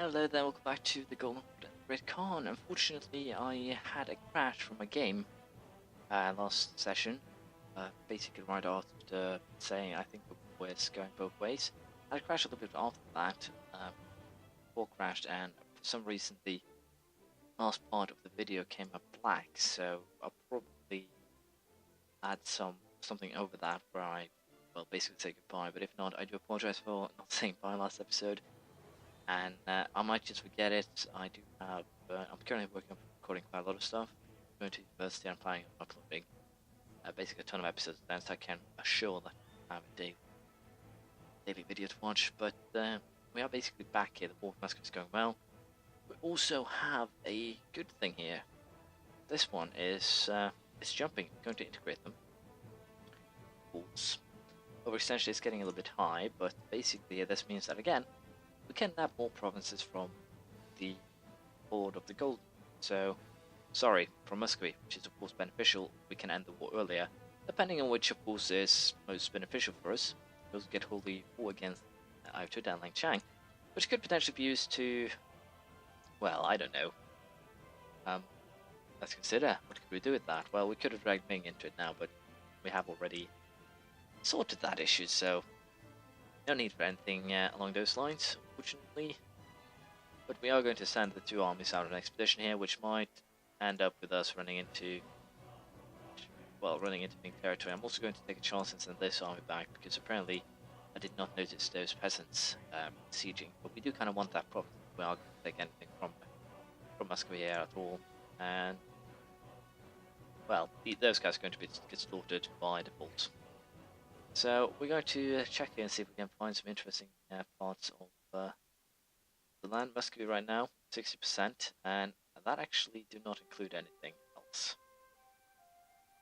Hello there, welcome back to the Golden Horde Red Khan. Unfortunately, I had a crash from a game last session. Basically, right after saying I think the war is going both ways. I had a crash a little bit after that. War crashed, and for some reason, the last part of the video came up black. So I'll probably add something over that where I, well, basically say goodbye. But if not, I do apologize for not saying bye last episode. And I might just forget it. I do have. I'm currently working on recording quite a lot of stuff. I'm going to university. I'm planning on uploading basically a ton of episodes then, so I can assure that I have a daily video to watch. But we are basically back here. The war with Muscovy is going well. We also have a good thing here. This one is it's jumping. I'm going to integrate them. Fools. Overextension is getting a little bit high, but basically this means that again, we can nab more provinces from the Horde of the Gold. So, sorry, from Muscovy, which is of course beneficial. We can end the war earlier, depending on which of course is most beneficial for us. We also get Holy War against Aotu and Langchang, which could potentially be used to, well, I don't know. Let's consider, what could we do with that? Well, we could have dragged Ming into it now, but we have already sorted that issue, so no need for anything along those lines, unfortunately. But we are going to send the two armies out on an expedition here, which might end up with us running into Ming territory. I'm also going to take a chance and send this army back, because apparently I did not notice those peasants sieging. But we do kind of want that province. We are going to take anything from Muscovy here at all. And, well, those guys are going to get slaughtered by default. So we're going to check here and see if we can find some interesting parts of the land. Muscovy right now, 60%, and that actually do not include anything else.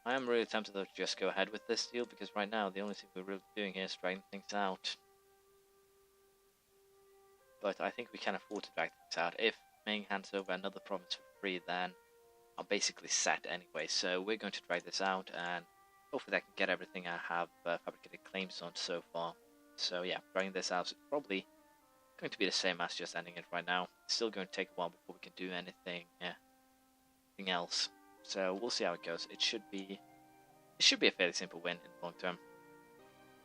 I am really tempted though to just go ahead with this deal, because right now the only thing we're really doing here is dragging things out. But I think we can afford to drag things out. If Ming hands over another province for free, then I'm basically set anyway. So we're going to drag this out, and hopefully I can get everything I have fabricated claims on so far. So yeah, dragging this out is probably going to be the same as just ending it right now. It's still going to take a while before we can do anything else. So we'll see how it goes. It should be a fairly simple win in the long term.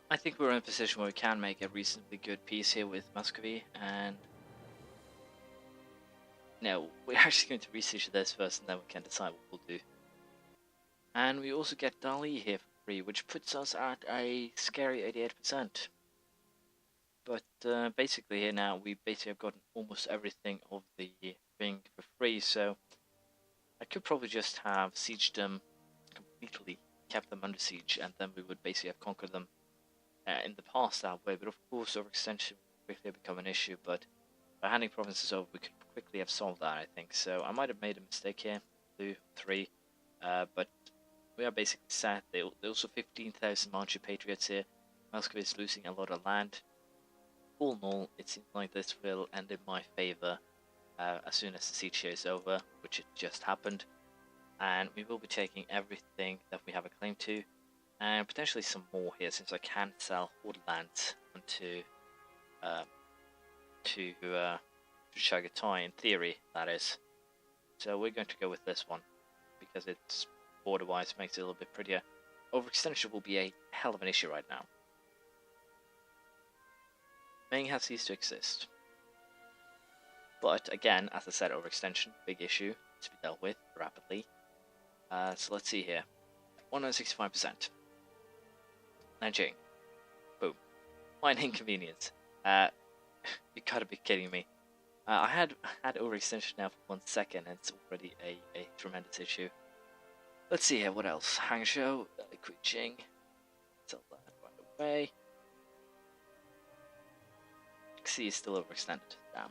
I think we're in a position where we can make a reasonably good peace here with Muscovy, and no, we're actually going to research this first, and then we can decide what we'll do. And we also get Dali here for free, which puts us at a scary 88%. But basically here now, we basically have gotten almost everything of the ring for free, so I could probably just have sieged them completely, kept them under siege, and then we would basically have conquered them in the past that way. But of course, overextension would quickly become an issue, but by handing provinces over, we could quickly have solved that, I think. So I might have made a mistake here, 2, 3, but we are basically set. There's also 15,000 Manchu Patriots here. Muscovy is losing a lot of land. All in all, it seems like this will end in my favour as soon as the siege here is over, which it just happened. And we will be taking everything that we have a claim to, and potentially some more here, since I can sell Horde lands onto to Chagatai, in theory, that is. So we're going to go with this one, because it's border-wise makes it a little bit prettier. Overextension will be a hell of an issue right now. Ming has ceased to exist. But again, as I said, overextension, big issue to be dealt with rapidly. So let's see here. 165%. Nanjing. Boom. Fine inconvenience. You gotta be kidding me. I had overextension now for 1 second, and it's already a tremendous issue. Let's see here, what else? Hangzhou, Kuching. Sell that right away. Xi is still overextended. Damn.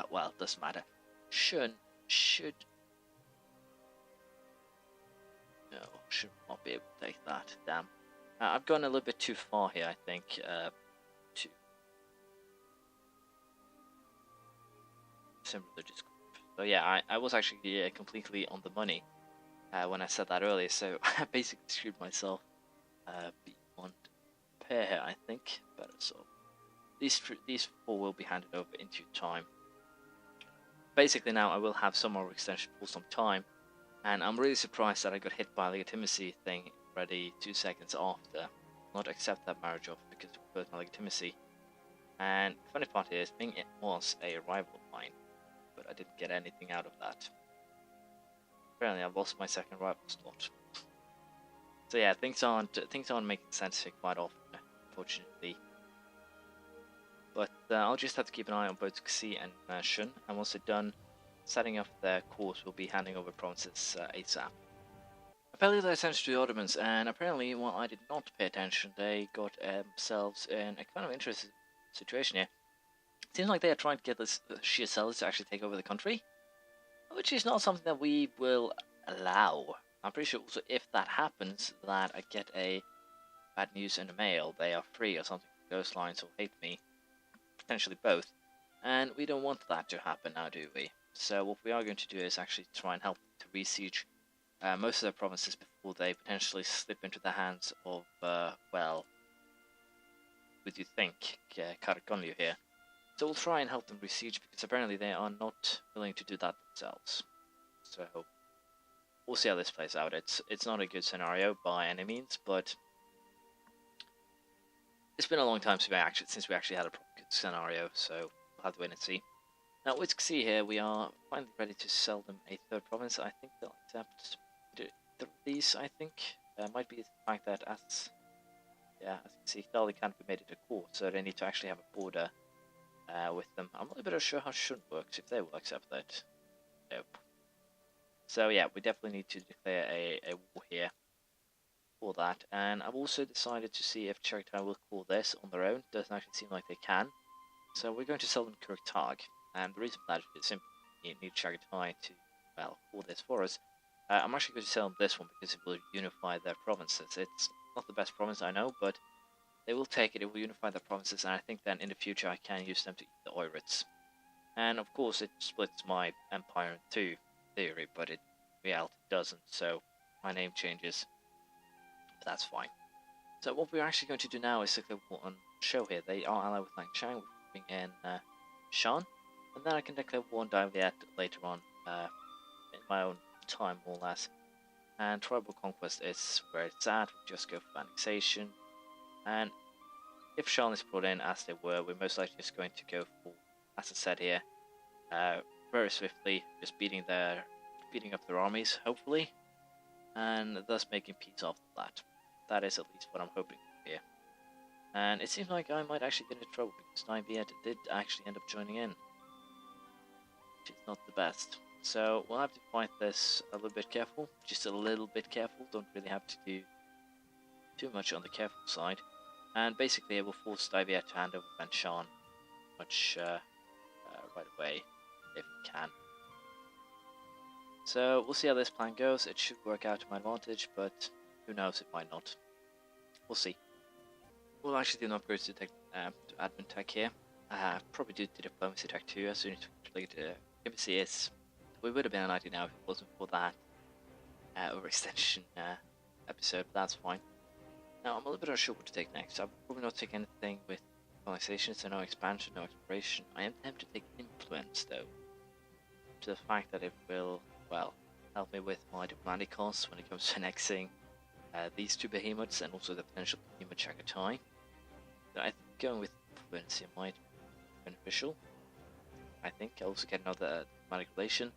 Well, it doesn't matter. Should not be able to take that. Damn. I've gone a little bit too far here, I think. To some religious group. So yeah, I was actually completely on the money when I said that earlier. So I basically screwed myself beyond repair here, I think. Better so. These 4 will be handed over in due time. basically now I will have some more extension for some time, and I'm really surprised that I got hit by the legitimacy thing already 2 seconds after. Not accept that marriage offer because of personal legitimacy. And the funny part is, being it was a rival of mine, but I didn't get anything out of that. Apparently, I lost my second rival slot. So yeah, things aren't making sense here quite often, unfortunately. But I'll just have to keep an eye on both Xi and Shun, and once they're done setting up their course, we'll be handing over provinces ASAP. Apparently they sent to the Ottomans, and apparently, while I did not pay attention, they got themselves in a kind of interesting situation here. It seems like they are trying to get the Shia sellers to actually take over the country, which is not something that we will allow. I'm pretty sure also if that happens, that I get a bad news in the mail, they are free or something, ghost lines or hate me, potentially both, and we don't want that to happen now, do we? So what we are going to do is actually try and help to re-siege most of their provinces before they potentially slip into the hands of, well, would you think, Karakonlu here. So we'll try and help them re-siege, because apparently they are not willing to do that themselves. So we'll see how this plays out. It's not a good scenario by any means, but it's been a long time since we actually had a proper good scenario, so we'll have to wait and see. Now with Xi here, we are finally ready to sell them a third province. I think they'll accept these, I think. Might be the fact that as you can see, Dali can't be made into court, so they need to actually have a border with them. I'm not a bit sure how Shun works, if they will accept that. Nope. So yeah, we definitely need to declare a war here for that. And I've also decided to see if Chagatai will call this on their own. Doesn't actually seem like they can. So we're going to sell them Kurtag. And the reason for that is simply you need Chagatai to, well, call this for us. I'm actually going to sell them this one because it will unify their provinces. It's not the best province, I know, but they will take it. It will unify their provinces, and I think then in the future I can use them to eat the Oirits. And of course it splits my empire in two, theory, but in reality it doesn't, so my name changes. But that's fine. So what we're actually going to do now is declare war on Show here. They are allied with Langchang, we bring in Shan, and then I can declare war on Daiviet later on in my own time, more or less. And tribal conquest is where it's at. We just go for annexation, and if Shan is brought in as they were, we're most likely just going to go for, as I said here, very swiftly, just beating up their armies, hopefully, and thus making peace after that. That is at least what I'm hoping here. And it seems like I might actually get into trouble because Daiviet did actually end up joining in, which is not the best. So we'll have to fight this a little bit careful, just a little bit careful. Don't really have to do too much on the careful side. And basically it will force Daiviet to hand over Banshan much right away, if we can. So we'll see how this plan goes. It should work out to my advantage, but who knows, it might not. We'll see. We'll actually do an upgrade to admin tech here. Probably do the diplomacy tech too, as soon as we complete diplomacy is. We would have been a 90 now if it wasn't for that overextension episode, but that's fine. Now I'm a little bit unsure what to take next. I'll probably not take anything with colonization, so no expansion, no exploration. I am tempted to take influence though, to the fact that it will, well, help me with my diplomatic costs when it comes to annexing these two behemoths and also the potential behemoth Chagatai. I think going with influence here might be beneficial. I think I'll also get another diplomatic relation.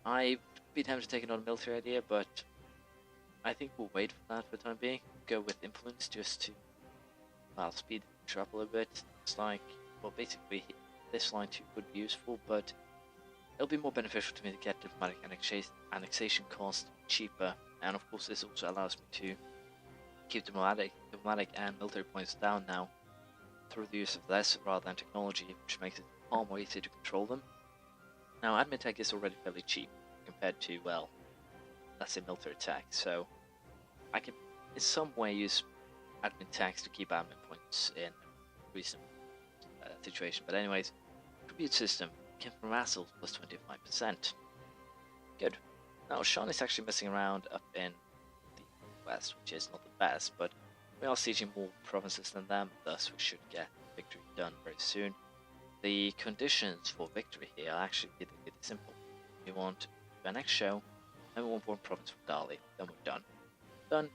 I'd be tempted to take another military idea, but I think we'll wait for that for the time being. Go with influence just to, well, speed things up a little bit. It's like, well, basically this line too would be useful, but it'll be more beneficial to me to get diplomatic annexation costs cheaper, and of course this also allows me to keep diplomatic and military points down now through the use of less rather than technology, which makes it far more easy to control them. Now admin tech is already fairly cheap compared to, well, let's say military tech, so I can in some way use admin tax to keep admin points in a reasonable situation. But anyways, tribute system came from vassals plus 25%. Good. Now Shan is actually messing around up in the west, which is not the best, but we are sieging more provinces than them, thus we should get victory done very soon. The conditions for victory here are actually the simple. We want the next show, and we want one province from Dali. Then we're done. Done.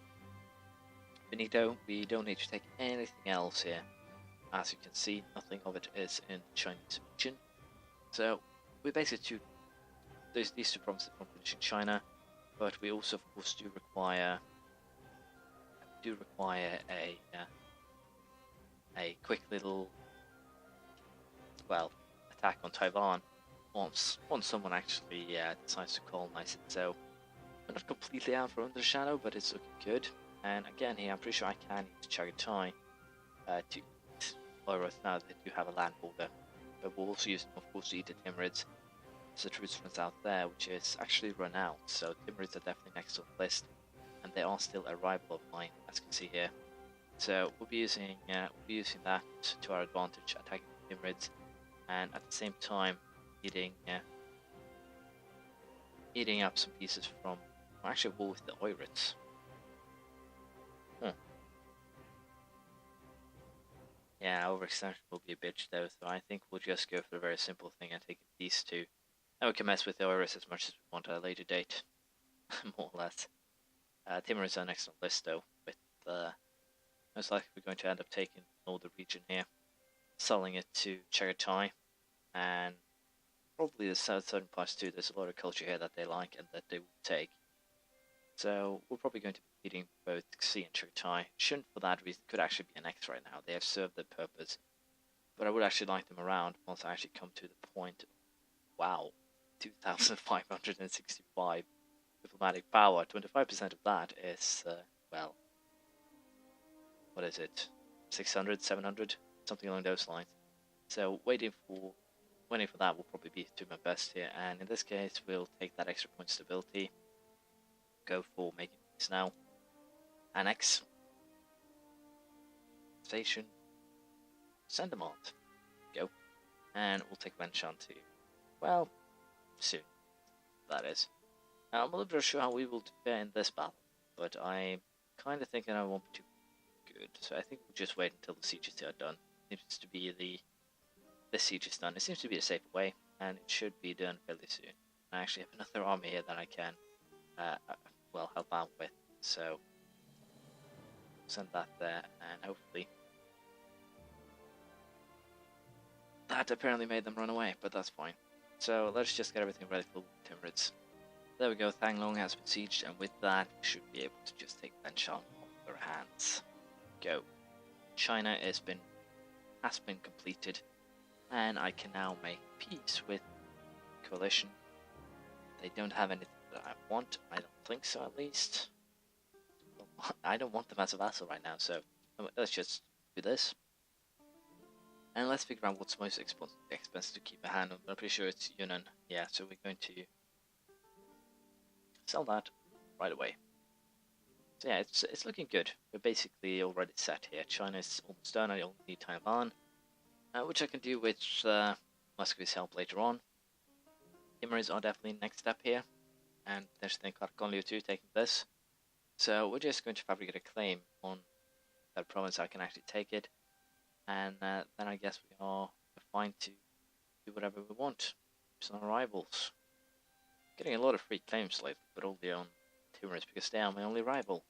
Finito. We don't need to take anything else here. As you can see, nothing of it is in Chinese region. So we basically these two provinces from finishing China, but we also of course do require a quick little attack on Taiwan once someone actually decides to colonize it. So we're not completely out from under the shadow, but it's looking good. And again here, I'm pretty sure I can use Chagatai to eat Oiros now that they do have a land border. But we'll also use them, of course, to eat the Timurids. So the troops from south there, which is actually run out. So Timurids are definitely next on the list, and they are still a rival of mine, as you can see here. So we'll be using that to our advantage, attacking the Timurids, and at the same time eating up some pieces from actually war with the Oirids. Yeah, overextension will be a bitch though, so I think we'll just go for the very simple thing and take these two. And we can mess with the Oirids as much as we want at a later date, more or less. Timurids are next on the list though, with most likely we're going to end up taking all the region here, selling it to Chagatai, and probably the southern parts too. There's a lot of culture here that they like and that they will take. So we're probably going to be eating both Xi and Chagatai. Shouldn't for that reason, could actually be an X right now. They have served their purpose. But I would actually like them around once I actually come to the point. Wow, 2,565 diplomatic power. 25% of that is, well, what is it? 600, 700, something along those lines. So waiting for that will probably be to my best here. And in this case, we'll take that extra point stability. Go for making peace now. Annex. Station. Send them on. Go. And we'll take Wenshan too. Well, soon. That is. Now, I'm a little bit unsure how we will fare in this battle, but I'm kind of thinking I won't be too good. So I think we'll just wait until the sieges are done. It seems to be this siege is done. It seems to be a safer way, and it should be done fairly soon. I actually have another army here that I can help out with, so send that there, and hopefully that apparently made them run away, but that's fine. So let's just get everything ready for Timurids. There we go, Thanglong has besieged, and with that we should be able to just take Benshan off their hands. Go. China has been completed, and I can now make peace with coalition. They don't have anything that I want. I don't think so, at least. I don't want them as a vassal right now, so let's just do this. And let's figure out what's most expensive to keep a hand on. I'm pretty sure it's Yunnan. Yeah, so we're going to sell that right away. So yeah, it's looking good. We're basically already set here. China is almost done. I only need Taiwan, which I can do with Muscovy's help later on. Timurids are definitely next step here, and there's the Karakonliu too taking this. So we're just going to fabricate a claim on that province. I can actually take it, and then I guess we are fine to do whatever we want. It's on rivals. Getting a lot of free claims lately, but only on Timurids because they are my only rival.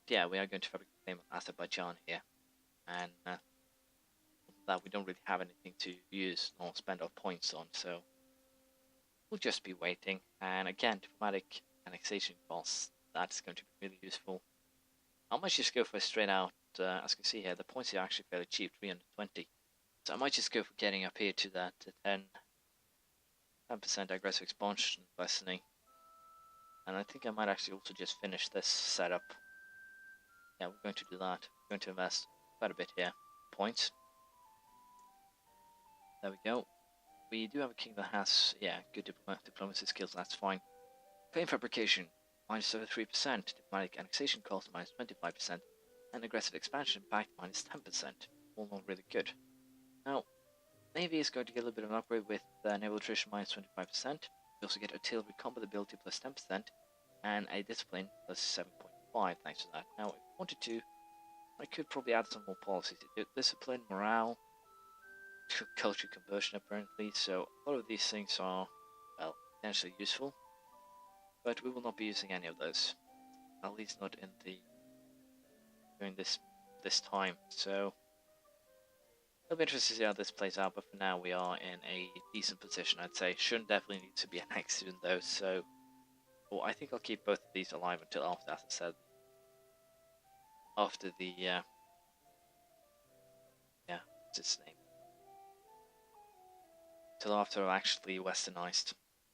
But yeah, we are going to fabricate a claim on Azerbaijan here, and that we don't really have anything to use or spend our points on, so we'll just be waiting. And again, diplomatic annexation costs, that's going to be really useful. I might just go for a straight out, as you can see here, the points are actually fairly cheap, 320. So I might just go for getting up here to that 10% aggressive expansion lessening. And I think I might actually also just finish this setup. Yeah, we're going to do that. We're going to invest quite a bit here. Points. There we go. We do have a king that has, good diplomacy skills, that's fine. Claim fabrication, minus 3%, diplomatic annexation cost, minus 25%, and aggressive expansion impact, minus 10%. All not really good. Now, Navy is going to get a little bit of an upgrade with naval attrition, minus 25%. We also get artillery combat ability, plus 10%, and a discipline, plus 7.5, thanks to that. Now, if I wanted to, I could probably add some more policies. Discipline, morale, culture conversion apparently, so a lot of these things are, well, potentially useful, but we will not be using any of those, at least not in the during this time. So it'll be interesting to see how this plays out, but for now we are in a decent position, I'd say. Shouldn't definitely need to be an accident though, so well, I think I'll keep both of these alive until after, as I said, after the what's its name? Till after I've actually westernized.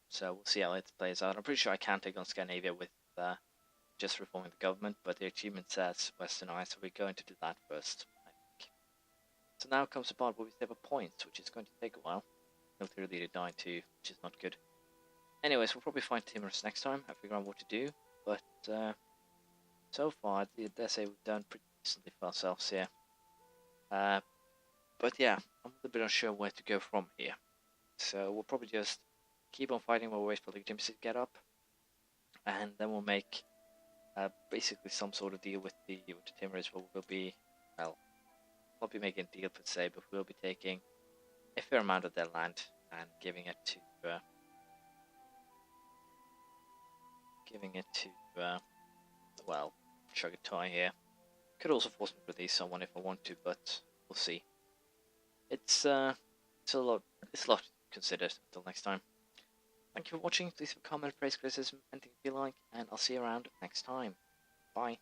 So we'll see how it plays out. I'm pretty sure I can take on Scandinavia with just reforming the government, but the achievement says westernize, so we're going to do that first, I think. So now comes the part where we save a point, which is going to take a while. Military leader died too, which is not good. Anyways, we'll probably find Timurids next time. I figure out what to do, but so far, I dare say we've done pretty decently for ourselves here. But yeah, I'm a little bit unsure where to go from here. So we'll probably just keep on fighting while we wait for the legitimacy to get up, and then we'll make basically some sort of deal with the Timurids, where we'll be, well, not be making a deal per se, but we'll be taking a fair amount of their land and giving it to well, Chugatai here. Could also force me to release someone if I want to, but we'll see. It's a lot to consider. Until next time. Thank you for watching. Please leave a comment, praise, criticism, anything you feel like, and I'll see you around next time. Bye.